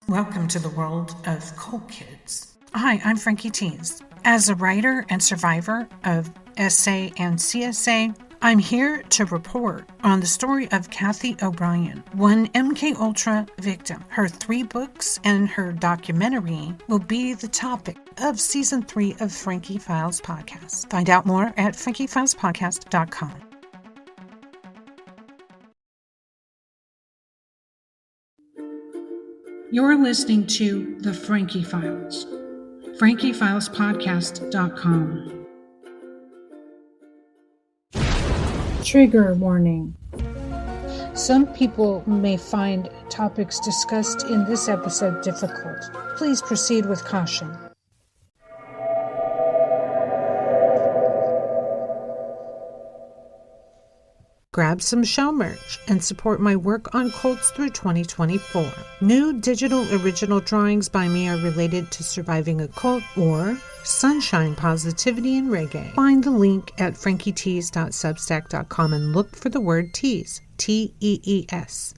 Welcome to the world of Cult Kids. Hi, I'm Frankie TEE. As a writer and survivor of SA and CSA, I'm here to report on the story of Cathy O'Brien, one MK Ultra victim. Her 3 books and her documentary will be the topic of Season 3 of Frankie Files Podcast. Find out more at frankiefilespodcast.com. You're listening to The Frankie Files, frankiefilespodcast.com. Trigger warning. Some people may find topics discussed in this episode difficult. Please proceed with caution. Grab some show merch and support my work on cults through 2024. New digital original drawings by me are related to surviving a cult or sunshine, positivity, and reggae. Find the link at frankietees.substack.com and look for the word tees, T-E-E-S.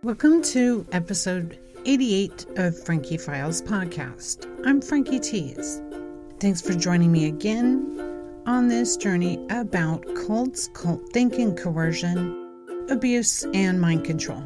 Welcome to episode 88 of Frankie Files Podcast. I'm Frankie TEE. Thanks for joining me again on this journey about cults, cult thinking, coercion, abuse, and mind control.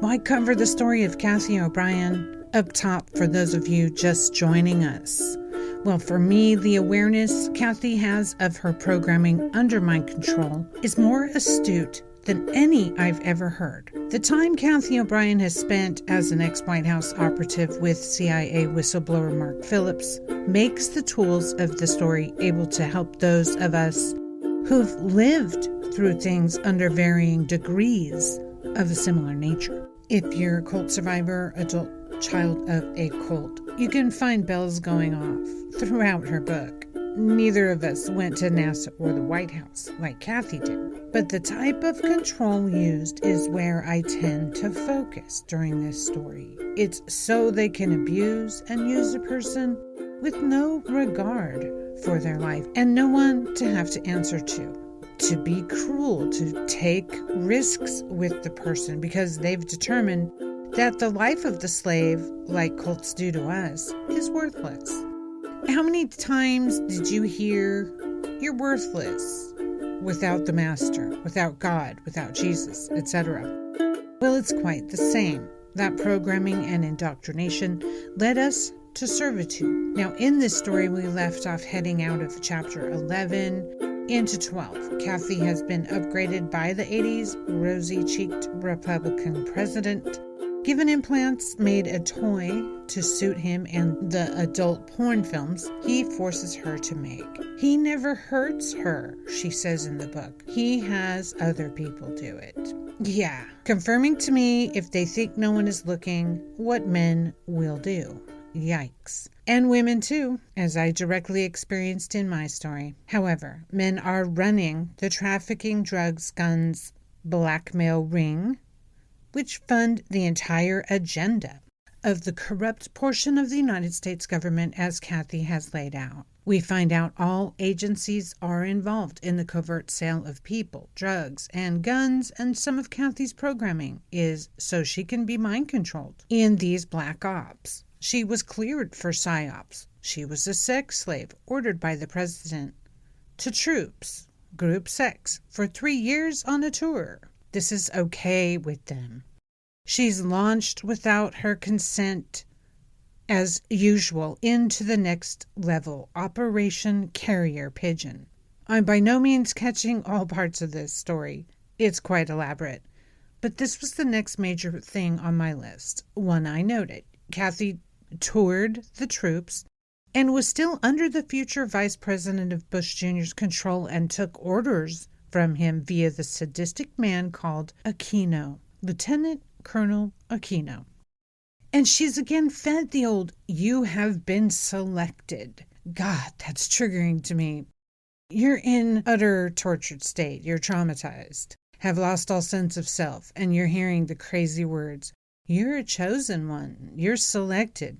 I cover the story of Cathy O'Brien up top for those of you just joining us. Well, for me, the awareness Cathy has of her programming under mind control is more astute than any I've ever heard. The time Cathy O'Brien has spent as an ex-White House operative with CIA whistleblower Mark Phillips makes the tools of the story able to help those of us who've lived through things under varying degrees of a similar nature. If you're a cult survivor, adult child of a cult, you can find bells going off throughout her book. Neither of us went to NASA or the White House like Cathy did, but the type of control used is where I tend to focus during this story. It's so they can abuse and use a person with no regard for their life and no one to have to answer to be cruel, to take risks with the person because they've determined that the life of the slave, like cults do to us, is worthless. How many times did you hear, "You're worthless," without the master, without God, without Jesus, etc.? Well, it's quite the same. That programming and indoctrination led us to servitude. Now, in this story, we left off heading out of chapter 11 into 12. Cathy has been upgraded by the 80s rosy-cheeked Republican president, given implants, made a toy to suit him and the adult porn films he forces her to make. He never hurts her, she says in the book. He has other people do it. Yeah, confirming to me, if they think no one is looking, what men will do. Yikes. And women too, as I directly experienced in my story. However, men are running the trafficking, drugs, guns, blackmail ring, which fund the entire agenda of the corrupt portion of the United States government as Cathy has laid out. We find out all agencies are involved in the covert sale of people, drugs, and guns, and some of Cathy's programming is so she can be mind controlled in these black ops. She was cleared for psyops. She was a sex slave ordered by the president to troops, group sex, for 3 years on a tour. This is okay with them. She's launched without her consent, as usual, into the next level, Operation Carrier Pigeon. I'm by no means catching all parts of this story. It's quite elaborate. But this was the next major thing on my list. One I noted. Cathy toured the troops and was still under the future Vice President of Bush Jr.'s control and took orders from him via the sadistic man called Aquino, Lieutenant Colonel Aquino. And she's again fed the old, "You have been selected." God, that's triggering to me. You're in utter tortured state. You're traumatized, have lost all sense of self, and you're hearing the crazy words, "You're a chosen one. You're selected."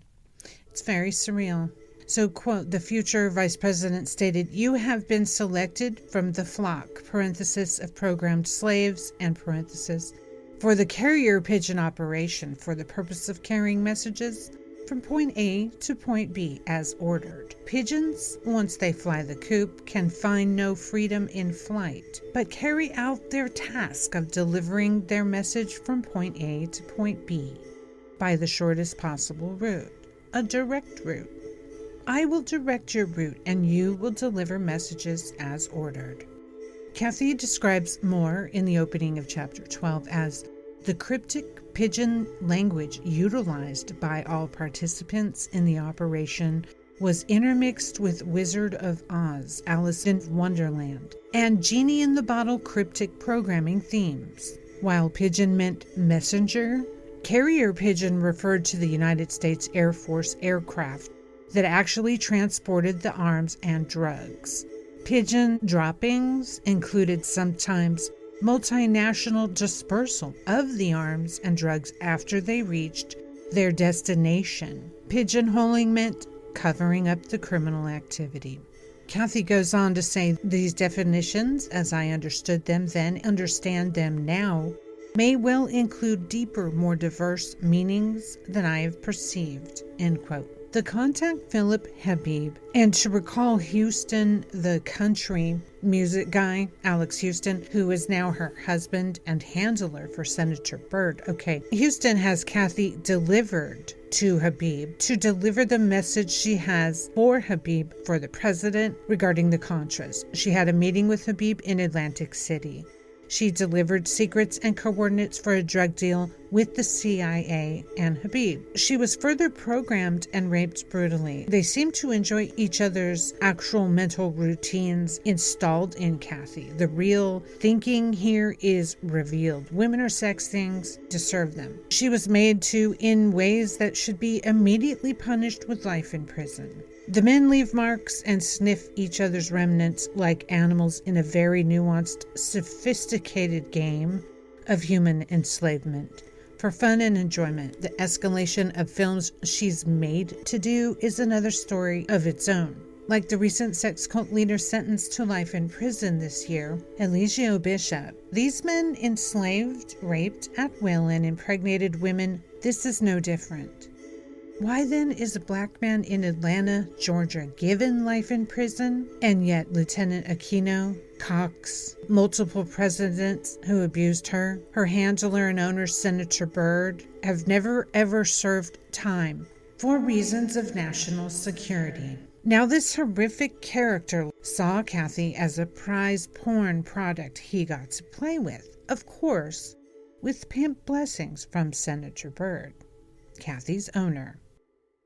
It's very surreal. So, quote, the future vice president stated, "You have been selected from the flock, parenthesis, of programmed slaves, and parenthesis, for the carrier pigeon operation for the purpose of carrying messages from point A to point B as ordered. Pigeons, once they fly the coop, can find no freedom in flight, but carry out their task of delivering their message from point A to point B by the shortest possible route, a direct route. I will direct your route and you will deliver messages as ordered." Cathy describes more in the opening of chapter 12 as the cryptic pigeon language utilized by all participants in the operation was intermixed with Wizard of Oz, Alice in Wonderland, and Genie in the Bottle cryptic programming themes. While pigeon meant messenger, carrier pigeon referred to the United States Air Force aircraft that actually transported the arms and drugs. Pigeon droppings included sometimes multinational dispersal of the arms and drugs after they reached their destination. Pigeonholing meant covering up the criminal activity. Cathy goes on to say these definitions, as I understood them then, understand them now, may well include deeper, more diverse meanings than I have perceived, end quote. The contact Philip Habib, and to recall Houston, the country music guy, Alex Houston, who is now her husband and handler for Senator Byrd. Okay, Houston has Cathy delivered to Habib to deliver the message she has for Habib for the president regarding the Contras. She had a meeting with Habib in Atlantic City. She delivered secrets and coordinates for a drug deal with the CIA and Habib. She was further programmed and raped brutally. They seemed to enjoy each other's actual mental routines installed in Cathy. The real thinking here is revealed. Women are sex things to serve them. She was made to in ways that should be immediately punished with life in prison. The men leave marks and sniff each other's remnants like animals in a very nuanced, sophisticated game of human enslavement. For fun and enjoyment, the escalation of films she's made to do is another story of its own. Like the recent sex cult leader sentenced to life in prison this year, Eligio Bishop. These men enslaved, raped at will, and impregnated women. This is no different. Why then is a black man in Atlanta, Georgia, given life in prison, and yet Lieutenant Aquino, Cox, multiple presidents who abused her, her handler and owner Senator Byrd, have never ever served time for reasons of national security? Now this horrific character saw Cathy as a prize porn product he got to play with, of course, with pimp blessings from Senator Byrd, Cathy's owner.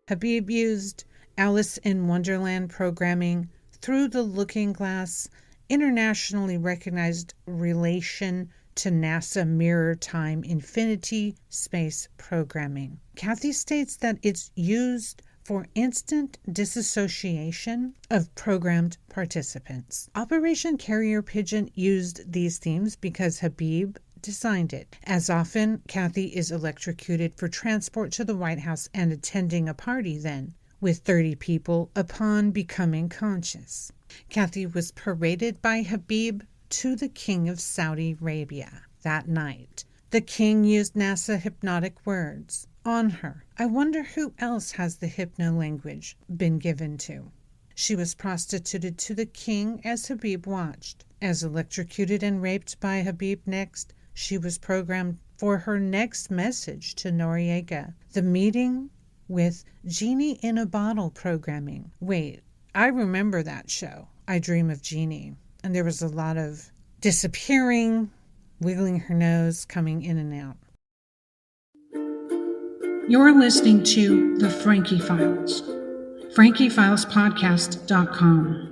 Habib used Alice in Wonderland programming through the looking glass, internationally recognized relation to NASA Mirror Time Infinity Space Programming. Cathy states that it's used for instant disassociation of programmed participants. Operation Carrier Pigeon used these themes because Habib designed it. As often, Cathy is electrocuted for transport to the White House and attending a party then with 30 people upon becoming conscious. Cathy was paraded by Habib to the King of Saudi Arabia that night. The king used NASA hypnotic words on her. I wonder who else has the hypno language been given to. She was prostituted to the king as Habib watched. As electrocuted and raped by Habib next, she was programmed for her next message to Noriega, the meeting with Genie in a Bottle programming. Wait, I remember that show, I Dream of Genie, and there was a lot of disappearing, wiggling her nose, coming in and out. You're listening to The Frankie Files, frankiefilespodcast.com.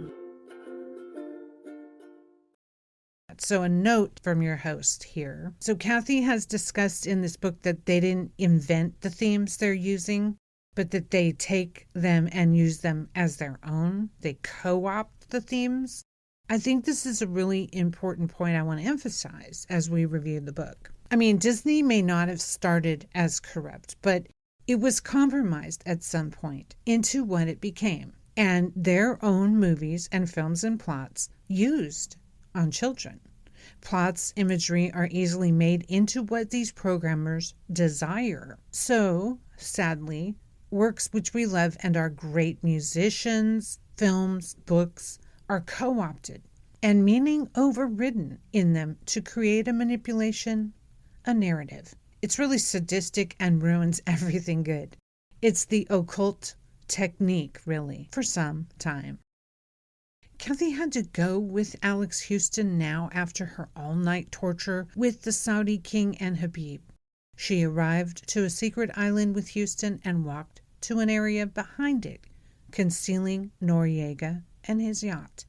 So a note from your host here. So Cathy has discussed in this book that they didn't invent the themes they're using, but that they take them and use them as their own. They co-opt the themes. I think this is a really important point I want to emphasize as we review the book. I mean, Disney may not have started as corrupt, but it was compromised at some point into what it became. and their own movies and films and plots used on children. Plots, imagery are easily made into what these programmers desire. So, sadly, works which we love and are great musicians, films, books are co-opted and meaning overridden in them to create a manipulation, a narrative. It's really sadistic and ruins everything good. It's the occult technique, really, for some time. Cathy had to go with Alex Houston now after her all-night torture with the Saudi king and Habib. She arrived to a secret island with Houston and walked to an area behind it, concealing Noriega and his yacht.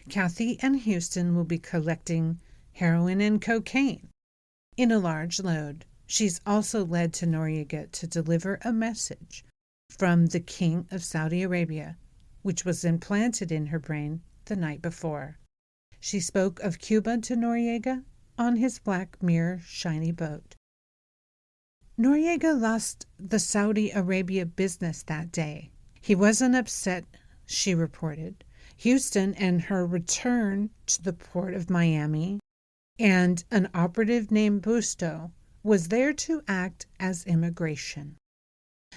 Cathy and Houston will be collecting heroin and cocaine in a large load. She's also led to Noriega to deliver a message from the King of Saudi Arabia, which was implanted in her brain the night before. She spoke of Cuba to Noriega on his black mirror shiny boat. Noriega lost the Saudi Arabia business that day. He wasn't upset, she reported. Houston and her return to the port of Miami, and an operative named Busto was there to act as immigration.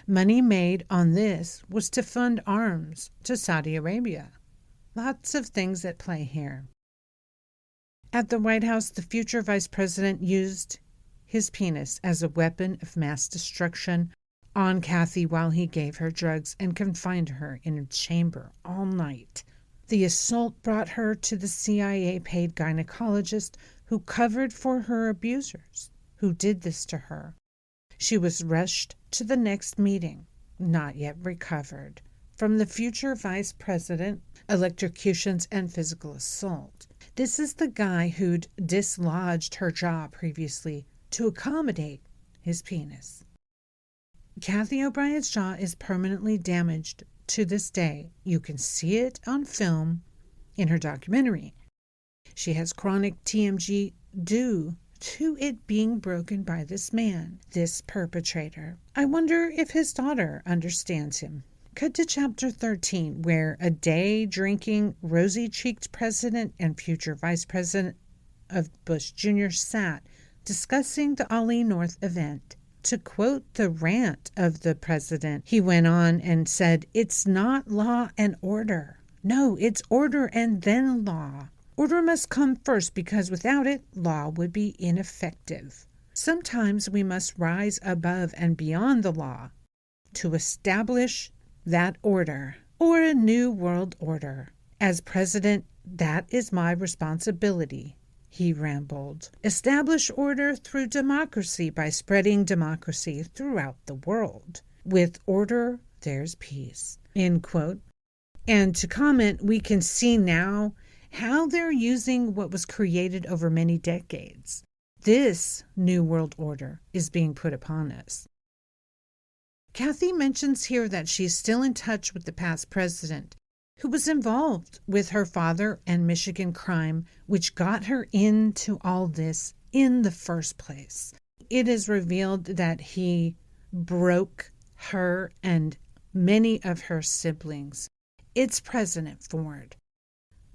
Money made on this was to fund arms to Saudi Arabia. Lots of things at play here. At the White House, the future vice president used his penis as a weapon of mass destruction on Cathy while he gave her drugs and confined her in a chamber all night. The assault brought her to the CIA-paid gynecologist who covered for her abusers who did this to her. She was rushed to the next meeting, not yet recovered, from the future vice president, electrocutions and physical assault. This is the guy who'd dislodged her jaw previously to accommodate his penis. Cathy O'Brien's jaw is permanently damaged to this day. You can see it on film in her documentary. She has chronic TMJ due to it being broken by this man, this perpetrator. I wonder if his daughter understands him. Cut to chapter 13, where a day-drinking, rosy-cheeked president and future vice president of Bush Jr. sat discussing the Ollie North event. To quote the rant of the president, he went on and said, "It's not law and order. No, it's order and then law. Order must come first because without it, law would be ineffective. Sometimes we must rise above and beyond the law to establish that order, or a new world order. As president, that is my responsibility," he rambled. "Establish order through democracy by spreading democracy throughout the world. With order, there's peace." End quote. And to comment, we can see now how they're using what was created over many decades. This new world order is being put upon us. Cathy mentions here that she's still in touch with the past president, who was involved with her father and Michigan crime, which got her into all this in the first place. It is revealed that he broke her and many of her siblings. It's President Ford.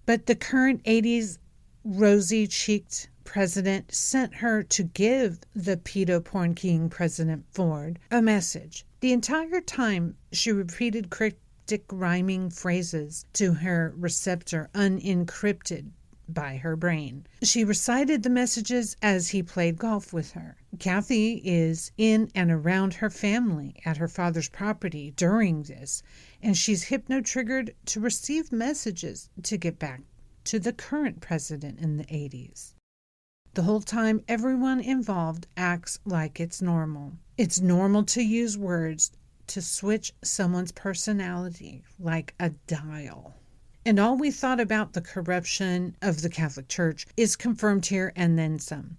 But the current 80s rosy-cheeked president sent her to give the pedo porn king President Ford a message. The entire time she repeated cryptic rhyming phrases to her receptor unencrypted by her brain. She recited the messages as he played golf with her. Cathy is in and around her family at her father's property during this, and she's hypno-triggered to receive messages to get back to the current president in the 80s. The whole time, everyone involved acts like it's normal. It's normal to use words to switch someone's personality like a dial. And all we thought about the corruption of the Catholic Church is confirmed here and then some.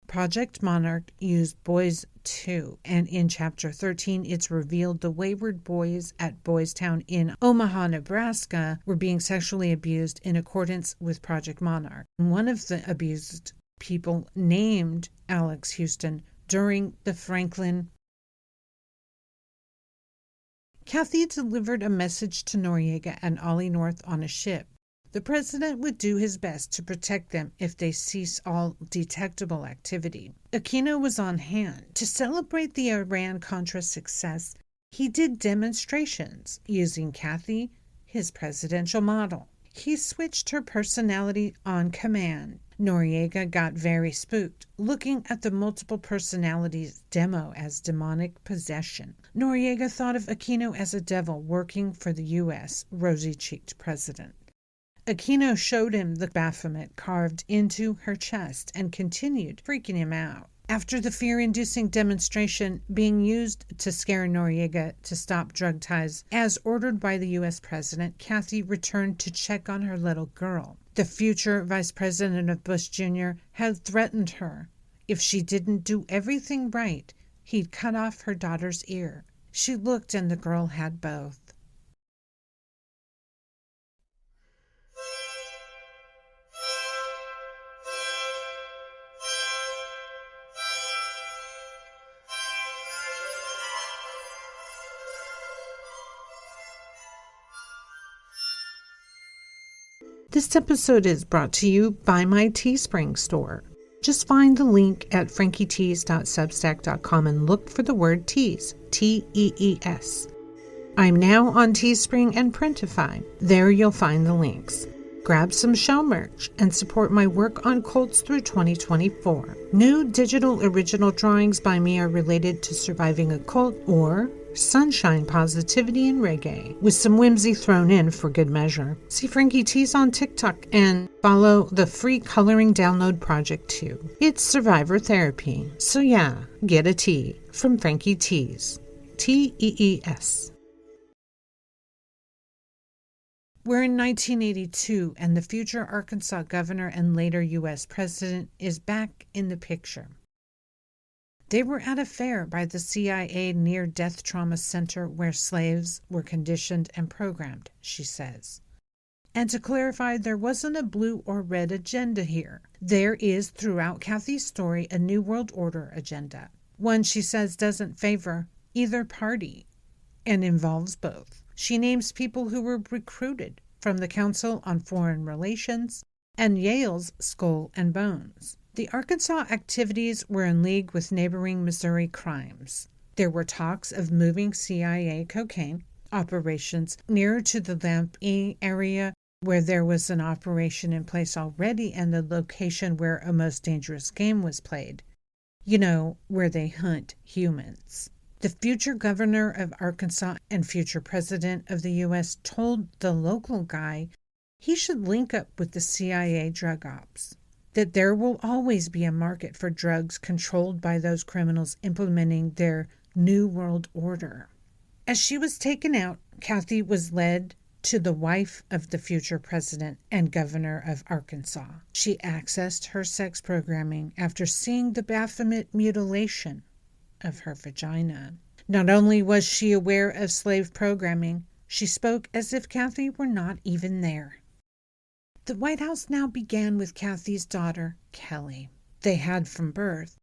Project Monarch used boys too, and in chapter 13 it's revealed the wayward boys at Boys Town in Omaha, Nebraska were being sexually abused in accordance with Project Monarch. One of the abused people named Alex Houston during the Franklin Cathy delivered a message to Noriega and Ollie North on a ship. The president would do his best to protect them if they cease all detectable activity. Aquino was on hand. To celebrate the Iran-Contra success, he did demonstrations using Cathy, his presidential model. He switched her personality on command. Noriega got very spooked, looking at the multiple personalities demo as demonic possession. Noriega thought of Aquino as a devil working for the U.S. rosy-cheeked president. Aquino showed him the Baphomet carved into her chest and continued, freaking him out. After the fear-inducing demonstration being used to scare Noriega to stop drug ties, as ordered by the U.S. president, Cathy returned to check on her little girl. The future vice president of Bush Jr. had threatened her. If she didn't do everything right, he'd cut off her daughter's ear. She looked, and the girl had both. This episode is brought to you by my Teespring store. Just find the link at frankietees.substack.com and look for the word tees, T-E-E-S. I'm now on Teespring and Printify. There you'll find the links. Grab some show merch and support my work on cults through 2024. New digital original drawings by me are related to surviving a cult or sunshine, positivity, and reggae, with some whimsy thrown in for good measure. See Frankie TEEs on TikTok and follow the free coloring download project too. It's survivor therapy. So yeah, get a tea from Frankie TEEs. T-E-E-S. We're in 1982, and the future Arkansas governor and later U.S. president is back in the picture. They were at a fair by the CIA near-death trauma center where slaves were conditioned and programmed, she says. And to clarify, there wasn't a blue or red agenda here. There is, throughout Cathy's story, a New World Order agenda. One, she says, doesn't favor either party and involves both. She names people who were recruited from the Council on Foreign Relations and Yale's Skull and Bones. The Arkansas activities were in league with neighboring Missouri crimes. There were talks of moving CIA cocaine operations nearer to the Lampe area where there was an operation in place already and the location where a most dangerous game was played. You know, where they hunt humans. The future governor of Arkansas and future president of the U.S. told the local guy he should link up with the CIA drug ops, that there will always be a market for drugs controlled by those criminals implementing their New World Order. As she was taken out, Cathy was led to the wife of the future president and governor of Arkansas. She accessed her sex programming after seeing the Baphomet mutilation of her vagina. Not only was she aware of slave programming, she spoke as if Cathy were not even there. The White House now began with Cathy's daughter, Kelly. They had from birth,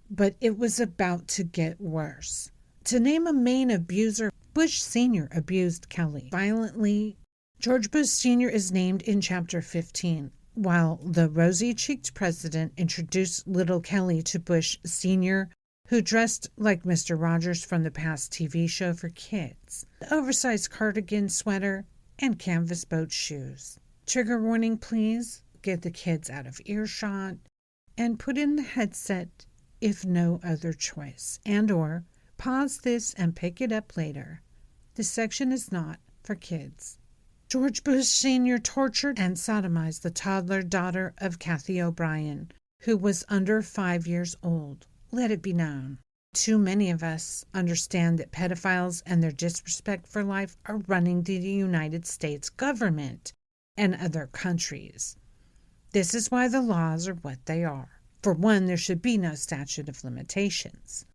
but it was about to get worse. To name a main abuser, Bush Sr. abused Kelly violently. George Bush Sr. is named in Chapter 15, while the rosy-cheeked president introduced little Kelly to Bush Sr., who dressed like Mr. Rogers from the past TV show for kids, the oversized cardigan sweater, and canvas boat shoes. Trigger warning, please. Get the kids out of earshot and put in the headset if no other choice, and or pause this and pick it up later. This section is not for kids. George Bush Sr. tortured and sodomized the toddler daughter of Cathy O'Brien, who was under 5 years old. Let it be known. Too many of us understand that pedophiles and their disrespect for life are running the United States government and other countries. This is why the laws are what they are. For one, there should be no statute of limitations.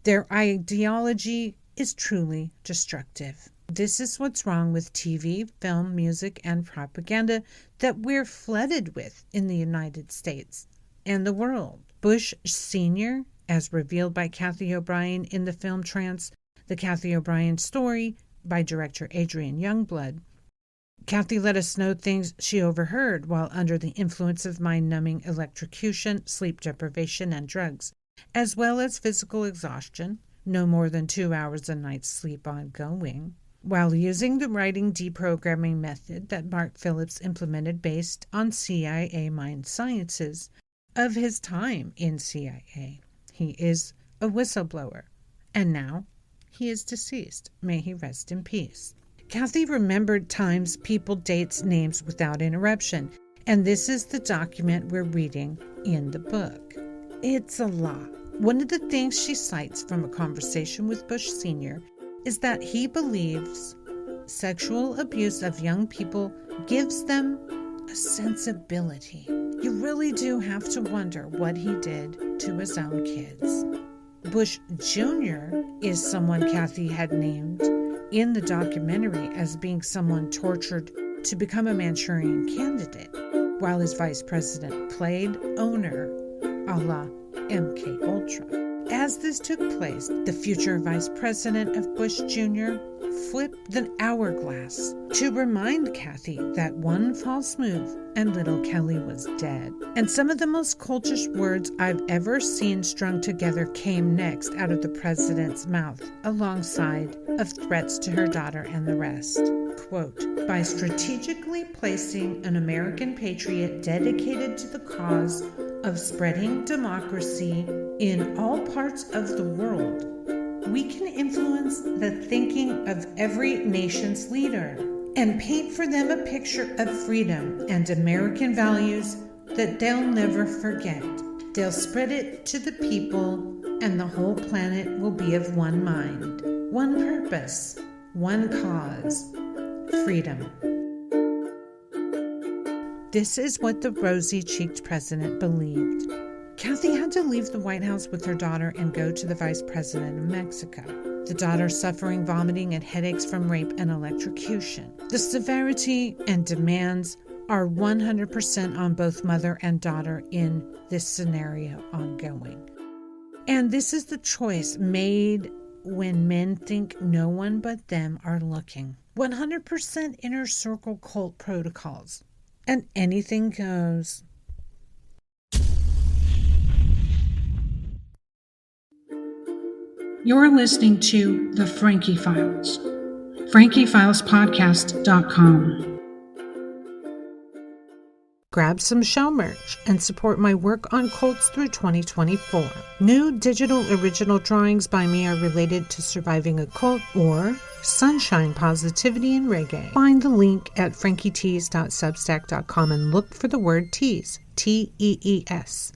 Their ideology is truly destructive. This is what's wrong with TV, film, music, and propaganda that we're flooded with in the United States and the world. Bush Sr., as revealed by Cathy O'Brien in the film Trance, The Cathy O'Brien Story by director Adrian Youngblood. Cathy let us know things she overheard while under the influence of mind-numbing electrocution, sleep deprivation, and drugs, as well as physical exhaustion, no more than 2 hours a night's sleep ongoing, while using the writing deprogramming method that Mark Phillips implemented based on CIA mind sciences of his time in CIA. He is a whistleblower, and now he is deceased. May he rest in peace. Cathy remembered times, people, dates, names without interruption, and this is the document we're reading in the book. It's a lot. One of the things she cites from a conversation with Bush Sr. is that he believes sexual abuse of young people gives them a sensibility. You really do have to wonder what he did to his own kids. Bush Jr. is someone Cathy had named in the documentary as being someone tortured to become a Manchurian candidate, while his vice president played owner a la MK Ultra. As this took place, the future vice president of Bush Jr. flipped the hourglass to remind Cathy that one false move and little Kelly was dead. And some of the most cultish words I've ever seen strung together came next out of the president's mouth, alongside of threats to her daughter and the rest. Quote, by strategically placing an American patriot dedicated to the cause of spreading democracy in all parts of the world, we can influence the thinking of every nation's leader and paint for them a picture of freedom and American values that they'll never forget. They'll spread it to the people, and the whole planet will be of one mind, one purpose, one cause, freedom. This is what the rosy-cheeked president believed. Cathy had to leave the White House with her daughter and go to the vice president of Mexico. The daughter suffering vomiting and headaches from rape and electrocution. The severity and demands are 100% on both mother and daughter in this scenario ongoing. And this is the choice made when men think no one but them are looking. 100% inner circle cult protocols. And anything goes. You're listening to The Frankie Files. FrankieFilesPodcast.com. Grab some show merch and support my work on cults through 2024. New digital original drawings by me are related to surviving a cult or sunshine, positivity, and reggae. Find the link at frankietees.substack.com and look for the word tees, Tees.